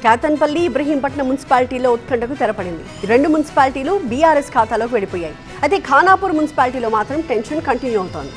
కేతన్పల్లి, ఇబ్రహీంపట్నం మున్సిపాలిటీలో ఉత్కంఠకు తెరపడింది. ఈ రెండు మున్సిపాలిటీలు బీఆర్ఎస్ ఖాతాలోకి వెళ్ళిపోయాయి. అయితే ఖానాపూర్ మున్సిపాలిటీలో మాత్రం టెన్షన్ కంటిన్యూ అవుతోంది.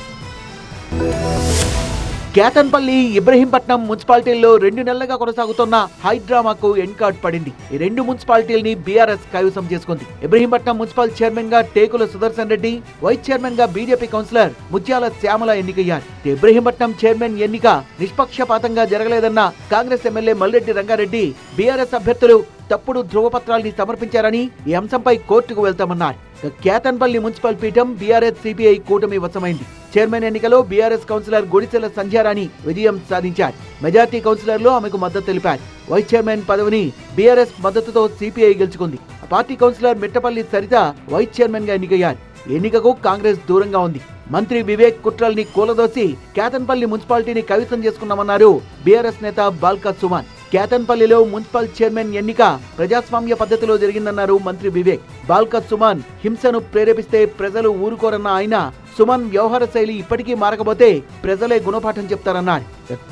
కేతన్పల్లి, ఇబ్రహీంపట్నం మున్సిపాలిటీల్లో 2 నెలలుగా కొనసాగుతున్న హైడ్రామాకు ఎండ్ కార్డ్ పడింది. ఈ రెండు మున్సిపాలిటీల్ని బీఆర్ఎస్ కైవసం చేసుకుంది. ఇబ్రహీంపట్నం మున్సిపల్ చైర్మన్ గా టేకుల సుదర్శన్ రెడ్డి, వైస్ చైర్మన్ గా బీజేపీ కౌన్సిలర్ ముత్యాల శ్యామల ఎన్నికయ్యారు. ఇబ్రహీంపట్నం చైర్మన్ ఎన్నిక నిష్పక్షపాతంగా జరగలేదన్న Congress MLA Malreddy Rangareddy BRS అభ్యర్థులు తప్పుడు ధృవపత్రాల్ని సమర్పించారని ఈ అంశంపై కోర్టుకు వెళ్తామన్నారు. కేతన్పల్లి మున్సిపల్ పీఠం బీఆర్ఎస్ సిపిఐ కూటమి వశమైంది. చైర్మన్ ఎన్నికలో బీఆర్ఎస్ కౌన్సిలర్ గుడిసెల సంధ్యారాణి విజయం సాధించారు. మెజార్టీ కౌన్సిలర్లు ఆమెకు మద్దతు తెలిపారు. వైస్ చైర్మన్ పదవిని బీఆర్ఎస్ మద్దతుతో సిపిఐ గెలుచుకుంది. Party councillor Mittapalli Saritha vice chairman గా ఎన్నికయ్యారు. ఎన్నికకు కాంగ్రెస్ దూరంగా ఉంది. మంత్రి వివేక్ కుట్రల్ని కూలదోసి కేతన్పల్లి మున్సిపాలిటీని కైవసం చేసుకున్నామన్నారు బీఆర్ఎస్ నేత బాల్కా సుమన్. కేతన్పల్లిలో మున్సిపల్ చైర్మన్ ఎన్నిక ప్రజాస్వామ్య పద్ధతిలో జరిగిందన్నారు మంత్రి వివేక్. బాల్కా సుమన్ హింసను ప్రేరేపిస్తే ప్రజలు ఊరుకోరన్న ఆయన, సుమన్ వ్యవహార శైలి ఇప్పటికీ మారకపోతే ప్రజలే గుణపాఠం చెప్తారన్నారు.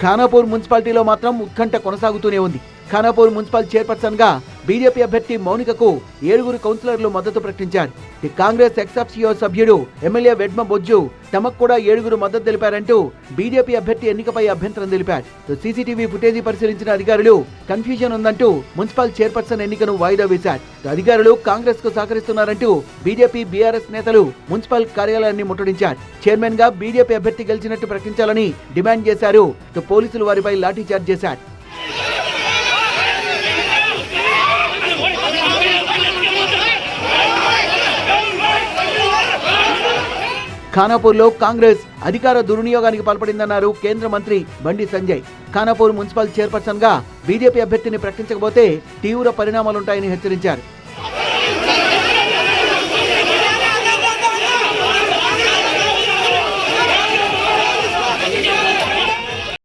ఖానాపూర్ మున్సిపాలిటీలో మాత్రం ఉత్కంఠ కొనసాగుతూనే ఉంది. ఖానాపూర్ మున్సిపల్ చైర్పర్సన్ గా బీజేపీ అభ్యర్థి మౌనికకు 7 కౌన్సిలర్లు మద్దతు ప్రకటించారు. కాంగ్రెస్ ఎక్సాప్సియో సభ్యుడు ఎమ్మెల్యే వెడ్మ బొజ్జు తమకు కూడా 7 మద్దతు తెలిపారంటూ బీజేపీ అభ్యర్థి ఎన్నికపై అభ్యంతరం తెలిపారు. సీసీటీవీ ఫుటేజీ పరిశీలించిన అధికారులు కన్ఫ్యూజన్ ఉందంటూ మున్సిపల్ చైర్పర్సన్ ఎన్నికను వాయిదా వేశారు. అధికారులు కాంగ్రెస్ కు సహకరిస్తున్నారంటూ బీజేపీ, బీఆర్ఎస్ నేతలు మున్సిపల్ కార్యాలయాన్ని ముట్టడించారు. చైర్మన్ గా బీజేపీ అభ్యర్థి గెలిచినట్టు ప్రకటించాలని డిమాండ్ చేశారు. పోలీసులు వారిపై లాఠీచార్జ్ చేశారు. ఖానాపూర్లో కాంగ్రెస్ అధికార దుర్వినియోగానికి పాల్పడిందన్నారు కేంద్ర మంత్రి బండి సంజయ్. ఖానాపూర్ మున్సిపల్ చైర్పర్సన్ గా బీజేపీ అభ్యర్థిని ప్రకటించకపోతే తీవ్ర పరిణామాలుంటాయని హెచ్చరించారు.